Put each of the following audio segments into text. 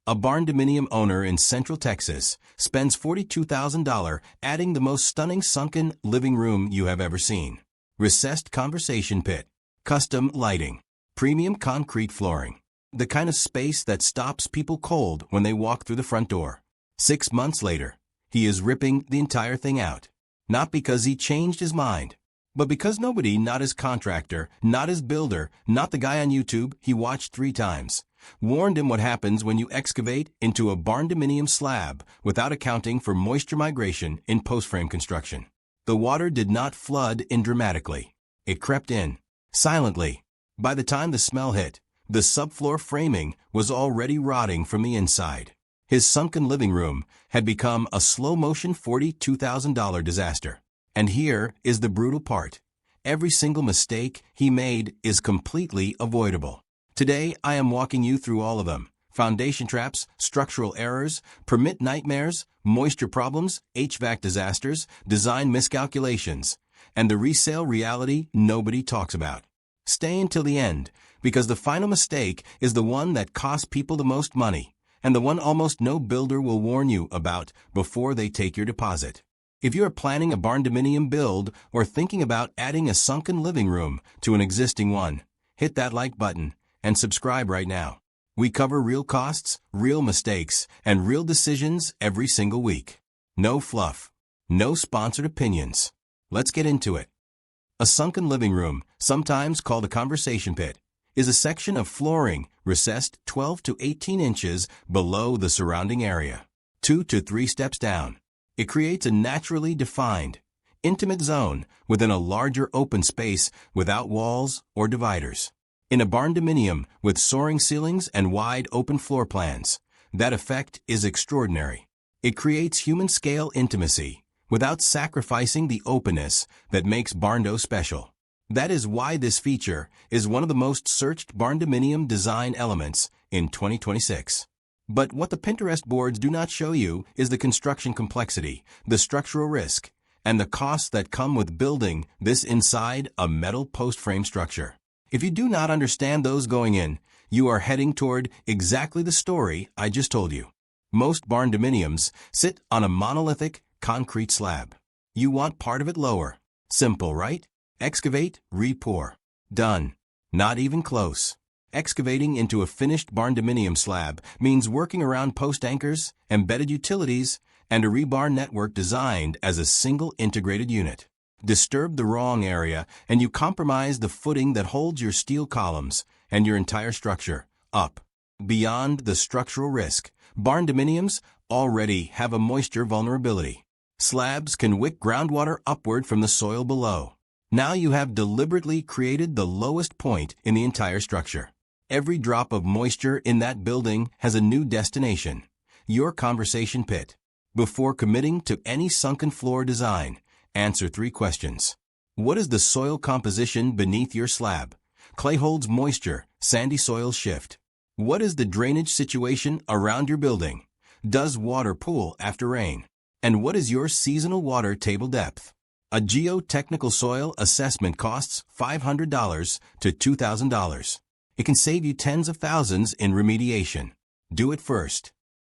A Barndominium owner in Central Texas spends $42,000 adding the most stunning sunken living room you have ever seen. Recessed conversation pit, custom lighting, premium concrete flooring. The kind of space that stops people cold when they walk through the front door. 6 months later, he is ripping the entire thing out. Not because he changed his mind, but because nobody, not his contractor, not his builder, not the guy on YouTube he watched 3 times, warned him what happens when you excavate into a Barndominium slab without accounting for moisture migration in post-frame construction. The water did not flood in dramatically. It crept in, silently. By the time the smell hit, the subfloor framing was already rotting from the inside. His sunken living room had become a slow-motion $42,000 disaster. And here is the brutal part. Every single mistake he made is completely avoidable. Today, I am walking you through all of them. Foundation traps, structural errors, permit nightmares, moisture problems, HVAC disasters, design miscalculations, and the resale reality nobody talks about. Stay until the end, because the final mistake is the one that costs people the most money, and the one almost no builder will warn you about before they take your deposit. If you are planning a Barndominium build or thinking about adding a sunken living room to an existing one, hit that like button and subscribe right now. We cover real costs, real mistakes, and real decisions every single week. No fluff. No sponsored opinions. Let's get into it. A sunken living room, sometimes called a conversation pit, is a section of flooring recessed 12 to 18 inches below the surrounding area, 2 to 3 steps down. It creates a naturally defined, intimate zone within a larger open space without walls or dividers. In a Barndominium with soaring ceilings and wide open floor plans, that effect is extraordinary. It creates human-scale intimacy without sacrificing the openness that makes Barndo special. That is why this feature is one of the most searched Barndominium design elements in 2026. But what the Pinterest boards do not show you is the construction complexity, the structural risk, and the costs that come with building this inside a metal post-frame structure. If you do not understand those going in, you are heading toward exactly the story I just told you. Most Barndominiums sit on a monolithic concrete slab. You want part of it lower. Simple, right? Excavate, re-pour. Done. Not even close. Excavating into a finished Barndominium slab means working around post anchors, embedded utilities, and a rebar network designed as a single integrated unit. Disturb the wrong area, and you compromise the footing that holds your steel columns and your entire structure up. Beyond the structural risk, Barndominiums already have a moisture vulnerability. Slabs can wick groundwater upward from the soil below. Now you have deliberately created the lowest point in the entire structure. Every drop of moisture in that building has a new destination, your conversation pit. Before committing to any sunken floor design, answer 3 questions. What is the soil composition beneath your slab? Clay holds moisture, sandy soils shift. What is the drainage situation around your building? Does water pool after rain? And what is your seasonal water table depth? A geotechnical soil assessment costs $500 to $2,000. It can save you tens of thousands in remediation. Do it first.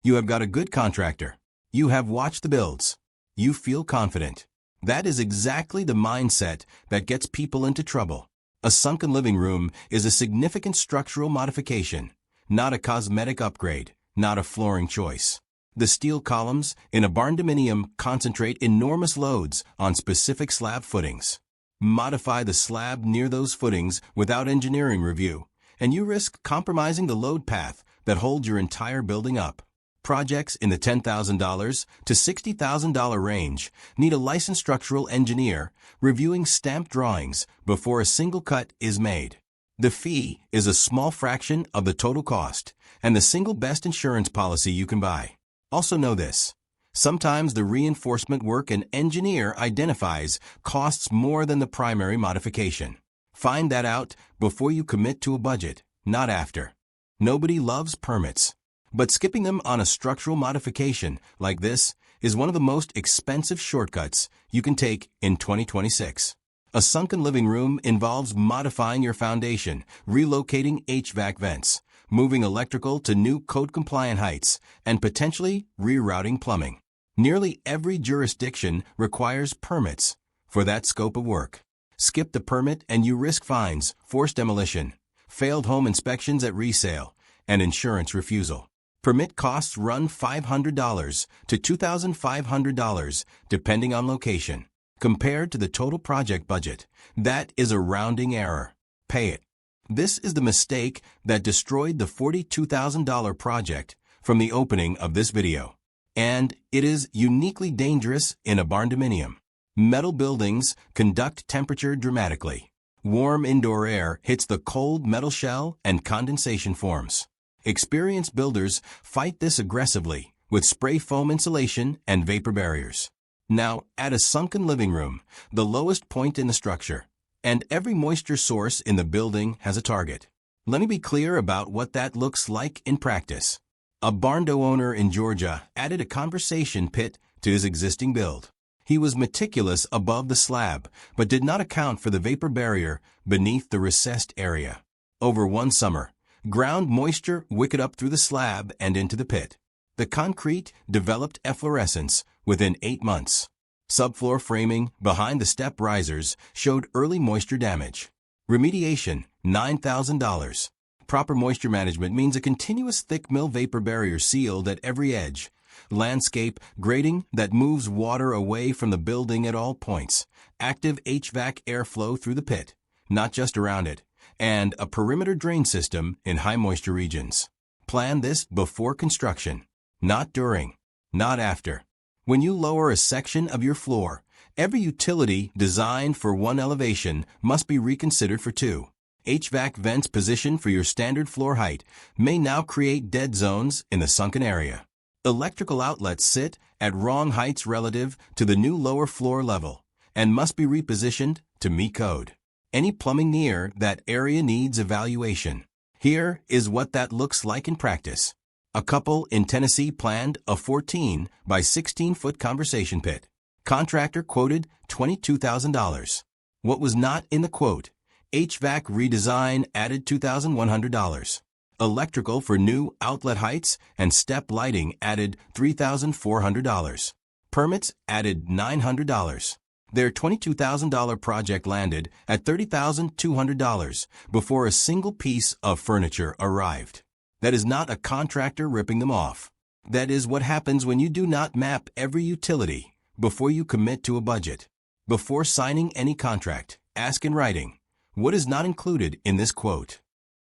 You have got a good contractor. You have watched the builds. You feel confident. That is exactly the mindset that gets people into trouble. A sunken living room is a significant structural modification, not a cosmetic upgrade, not a flooring choice. The steel columns in a Barndominium concentrate enormous loads on specific slab footings. Modify the slab near those footings without engineering review, and you risk compromising the load path that holds your entire building up. Projects in the $10,000 to $60,000 range need a licensed structural engineer reviewing stamped drawings before a single cut is made. The fee is a small fraction of the total cost and the single best insurance policy you can buy. Also know this. Sometimes the reinforcement work an engineer identifies costs more than the primary modification. Find that out before you commit to a budget, not after. Nobody loves permits, but skipping them on a structural modification like this is one of the most expensive shortcuts you can take in 2026. A sunken living room involves modifying your foundation, relocating HVAC vents, moving electrical to new code-compliant heights, and potentially rerouting plumbing. Nearly every jurisdiction requires permits for that scope of work. Skip the permit and you risk fines, forced demolition, failed home inspections at resale, and insurance refusal. Permit costs run $500 to $2,500 depending on location. Compared to the total project budget, that is a rounding error. Pay it. This is the mistake that destroyed the $42,000 project from the opening of this video. And it is uniquely dangerous in a barndominium. Metal buildings conduct temperature dramatically. Warm indoor air hits the cold metal shell and condensation forms. Experienced builders fight this aggressively with spray foam insulation and vapor barriers. Now, add a sunken living room, the lowest point in the structure, and every moisture source in the building has a target. Let me be clear about what that looks like in practice. A Barndo owner in Georgia added a conversation pit to his existing build. He was meticulous above the slab, but did not account for the vapor barrier beneath the recessed area. Over one summer, ground moisture wicked up through the slab and into the pit. The concrete developed efflorescence within 8 months. Subfloor framing behind the step risers showed early moisture damage. Remediation, $9,000. Proper moisture management means a continuous thick mill vapor barrier sealed at every edge. Landscape grading that moves water away from the building at all points. Active HVAC airflow through the pit, not just around it. And a perimeter drain system in high moisture regions. Plan this before construction, not during, not after. When you lower a section of your floor, every utility designed for one elevation must be reconsidered for two. HVAC vents positioned for your standard floor height may now create dead zones in the sunken area. Electrical outlets sit at wrong heights relative to the new lower floor level and must be repositioned to meet code. Any plumbing near that area needs evaluation. Here is what that looks like in practice. A couple in Tennessee planned a 14 by 16-foot conversation pit. Contractor quoted $22,000. What was not in the quote? HVAC redesign added $2,100. Electrical for new outlet heights and step lighting added $3,400. Permits added $900. Their $22,000 project landed at $30,200 before a single piece of furniture arrived. That is not a contractor ripping them off. That is what happens when you do not map every utility before you commit to a budget. Before signing any contract, ask in writing, what is not included in this quote?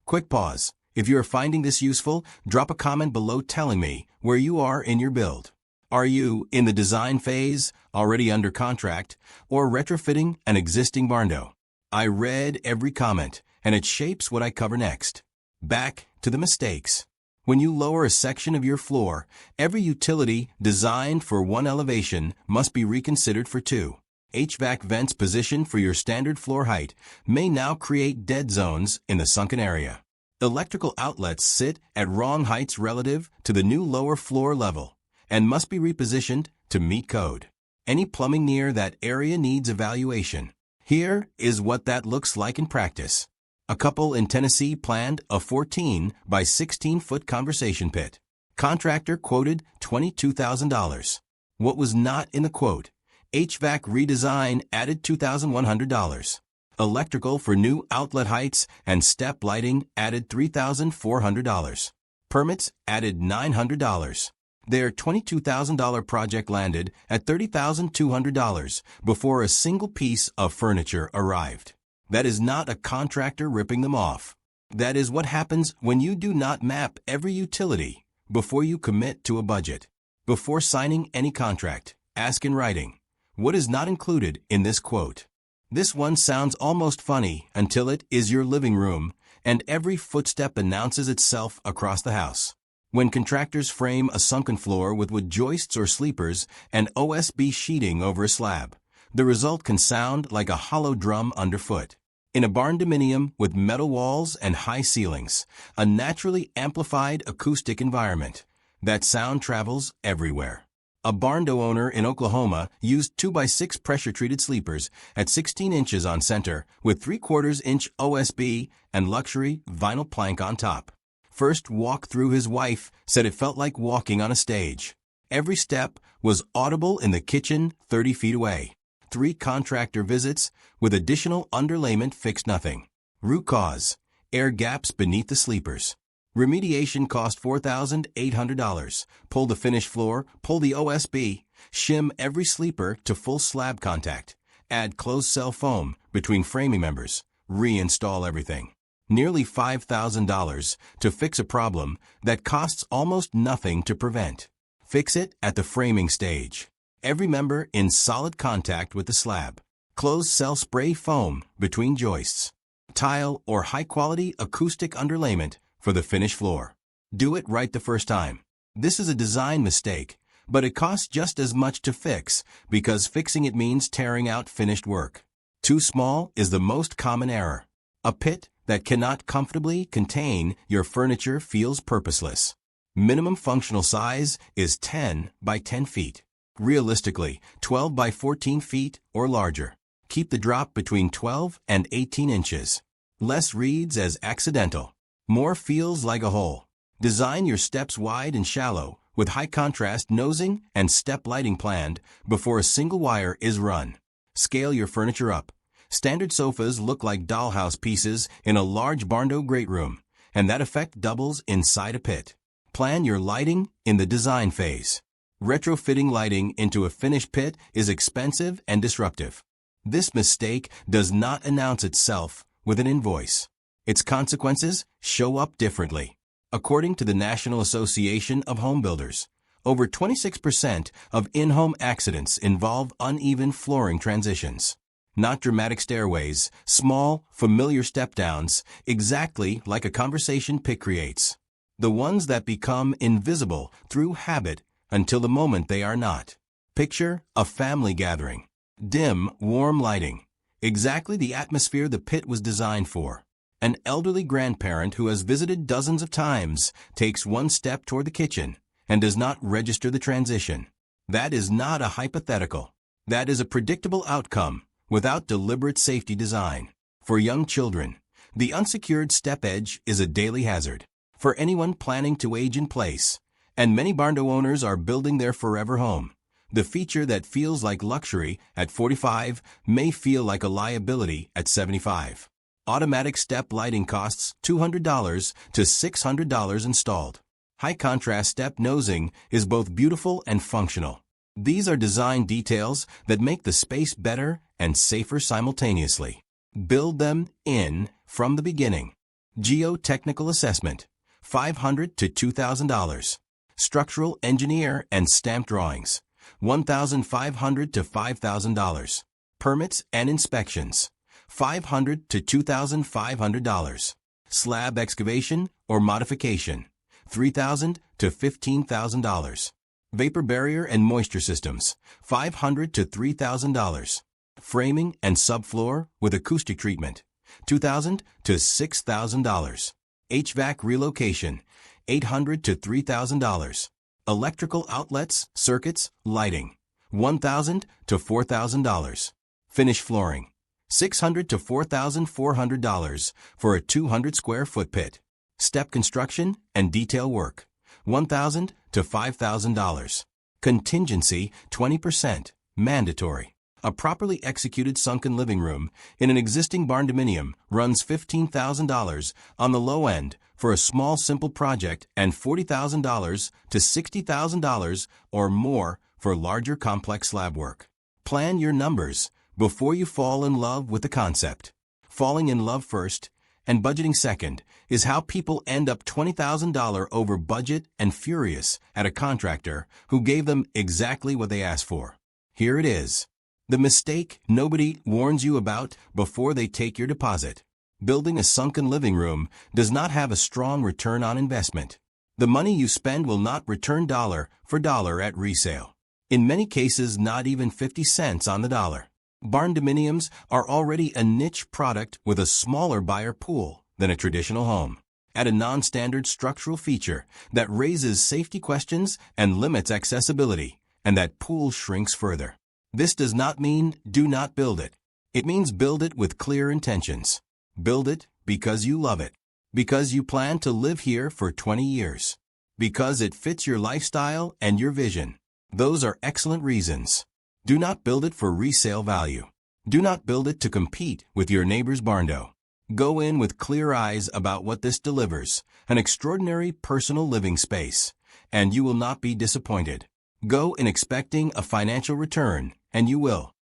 Quick pause. If you are finding this useful, drop a comment below telling me where you are in your build. Are you in the design phase, already under contract, or retrofitting an existing Barndo? I read every comment, and it shapes what I cover next. Back to the mistakes. When you lower a section of your floor, every utility designed for one elevation must be reconsidered for two. HVAC vents positioned for your standard floor height may now create dead zones in the sunken area. Electrical outlets sit at wrong heights relative to the new lower floor level and must be repositioned to meet code. Any plumbing near that area needs evaluation. Here is what that looks like in practice. A couple in Tennessee planned a 14 by 16-foot conversation pit. Contractor quoted $22,000. What was not in the quote? HVAC redesign added $2,100. Electrical for new outlet heights and step lighting added $3,400. Permits added $900. Their $22,000 project landed at $30,200 before a single piece of furniture arrived. That is not a contractor ripping them off. That is what happens when you do not map every utility before you commit to a budget. Before signing any contract, ask in writing, what is not included in this quote? This one sounds almost funny until it is your living room and every footstep announces itself across the house. When contractors frame a sunken floor with wood joists or sleepers and OSB sheeting over a slab, the result can sound like a hollow drum underfoot. In a barndominium with metal walls and high ceilings, a naturally amplified acoustic environment, that sound travels everywhere. A Barndo owner in Oklahoma used 2x6 pressure-treated sleepers at 16 inches on center with 3/4 inch OSB and luxury vinyl plank on top. First walk through his wife said it felt like walking on a stage. Every step was audible in the kitchen 30 feet away. 3 contractor visits with additional underlayment fixed nothing. Root cause: air gaps beneath the sleepers. Remediation cost $4,800. Pull the finished floor, pull the OSB, shim every sleeper to full slab contact. Add closed cell foam between framing members. Reinstall everything. Nearly $5,000 to fix a problem that costs almost nothing to prevent. Fix it at the framing stage. Every member in solid contact with the slab. Closed cell spray foam between joists. Tile or high-quality acoustic underlayment for the finished floor. Do it right the first time. This is a design mistake, but it costs just as much to fix because fixing it means tearing out finished work. Too small is the most common error. A pit that cannot comfortably contain your furniture feels purposeless. Minimum functional size is 10 by 10 feet. Realistically, 12 by 14 feet or larger. Keep the drop between 12 and 18 inches. Less reads as accidental. More feels like a hole. Design your steps wide and shallow with high contrast nosing and step lighting planned before a single wire is run. Scale your furniture up. Standard sofas look like dollhouse pieces in a large Barndo great room, and that effect doubles inside a pit. Plan your lighting in the design phase. Retrofitting lighting into a finished pit is expensive and disruptive. This mistake does not announce itself with an invoice. Its consequences show up differently. According to the National Association of Home Builders, over 26% of in-home accidents involve uneven flooring transitions. Not dramatic stairways, small, familiar step-downs, exactly like a conversation pit creates. The ones that become invisible through habit until the moment they are not. Picture a family gathering. Dim, warm lighting. Exactly the atmosphere the pit was designed for. An elderly grandparent who has visited dozens of times takes one step toward the kitchen and does not register the transition. That is not a hypothetical. That is a predictable outcome without deliberate safety design. For young children, the unsecured step edge is a daily hazard. For anyone planning to age in place, and many Barndo owners are building their forever home, the feature that feels like luxury at 45 may feel like a liability at 75. Automatic step lighting costs $200 to $600 installed. High contrast step nosing is both beautiful and functional. These are design details that make the space better and safer simultaneously. Build them in from the beginning. Geotechnical assessment, $500 to $2,000. Structural engineer and stamp drawings, $1,500 to $5,000. Permits and inspections, $500 to $2,500. Slab excavation or modification, $3,000 to $15,000. Vapor barrier and moisture systems, $500 to $3,000. Framing and subfloor with acoustic treatment, $2,000 to $6,000. HVAC relocation, $800 to $3,000. Electrical outlets, circuits, lighting, $1,000 to $4,000. Finish flooring, $600 to $4,400 for a 200 square foot pit. Step construction and detail work, $1,000 to $5,000. Contingency 20%, mandatory. A properly executed sunken living room in an existing Barndominium runs $15,000 on the low end for a small simple project and $40,000 to $60,000 or more for larger complex slab work. Plan your numbers before you fall in love with the concept. Falling in love first and budgeting second is how people end up $20,000 over budget and furious at a contractor who gave them exactly what they asked for. Here it is. The mistake nobody warns you about before they take your deposit. Building a sunken living room does not have a strong return on investment. The money you spend will not return dollar for dollar at resale. In many cases, not even 50 cents on the dollar. Barndominiums are already a niche product with a smaller buyer pool than a traditional home. Add a non-standard structural feature that raises safety questions and limits accessibility, and that pool shrinks further. This does not mean do not build it. It means build it with clear intentions. Build it because you love it. Because you plan to live here for 20 years. Because it fits your lifestyle and your vision. Those are excellent reasons. Do not build it for resale value. Do not build it to compete with your neighbor's Barndo. Go in with clear eyes about what this delivers, an extraordinary personal living space, and you will not be disappointed. Go in expecting a financial return, and you will.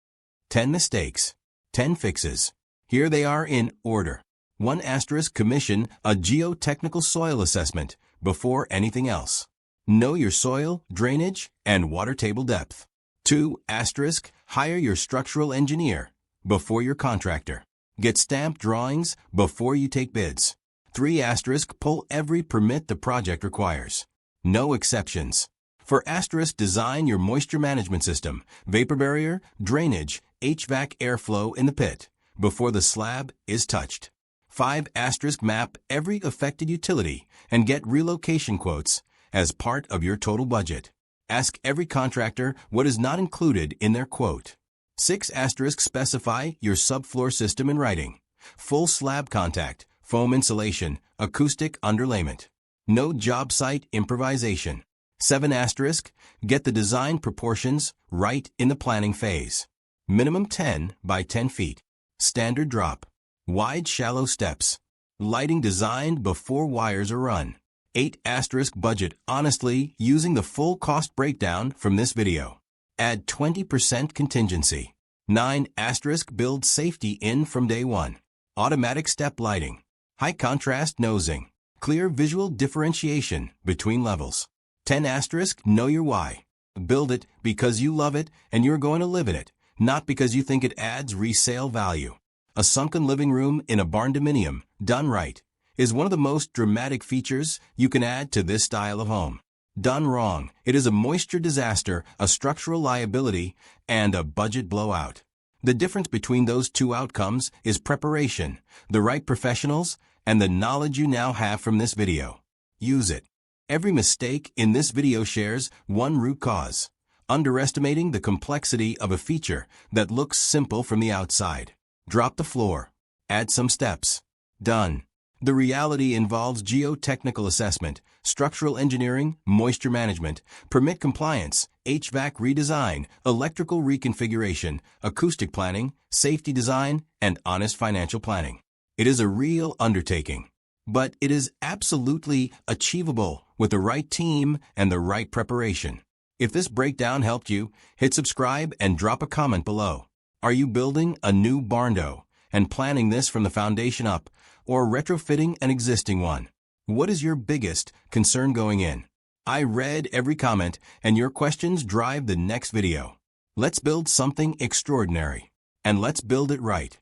10 mistakes. 10 fixes. Here they are in order. 1 * commission a geotechnical soil assessment before anything else. Know your soil, drainage, and water table depth. 2 * hire your structural engineer before your contractor. Get stamped drawings before you take bids. 3 * pull every permit the project requires. No exceptions. 4 * design your moisture management system, vapor barrier, drainage, HVAC airflow in the pit before the slab is touched. 5 * map every affected utility and get relocation quotes as part of your total budget. Ask every contractor what is not included in their quote. 6 * specify your subfloor system in writing. Full slab contact, foam insulation, acoustic underlayment. No job site improvisation. 7 * get the design proportions right in the planning phase. Minimum 10 by 10 feet. Standard drop. Wide shallow steps. Lighting designed before wires are run. 8 * budget honestly using the full cost breakdown from this video. Add 20% contingency. 9 * build safety in from day one. Automatic step lighting. High contrast nosing. Clear visual differentiation between levels. 10 * know your why. Build it because you love it and you're going to live in it, not because you think it adds resale value. A sunken living room in a Barndominium, done right, is one of the most dramatic features you can add to this style of home. Done wrong, it is a moisture disaster, a structural liability, and a budget blowout. The difference between those 2 outcomes is preparation, the right professionals, and the knowledge you now have from this video. Use it. Every mistake in this video shares one root cause: underestimating the complexity of a feature that looks simple from the outside. Drop the floor. Add some steps. Done. The reality involves geotechnical assessment, structural engineering, moisture management, permit compliance, HVAC redesign, electrical reconfiguration, acoustic planning, safety design, and honest financial planning. It is a real undertaking, but it is absolutely achievable with the right team and the right preparation. If this breakdown helped you, hit subscribe and drop a comment below. Are you building a new Barndo and planning this from the foundation up, or retrofitting an existing one? What is your biggest concern going in? I read every comment, and your questions drive the next video. Let's build something extraordinary, and let's build it right.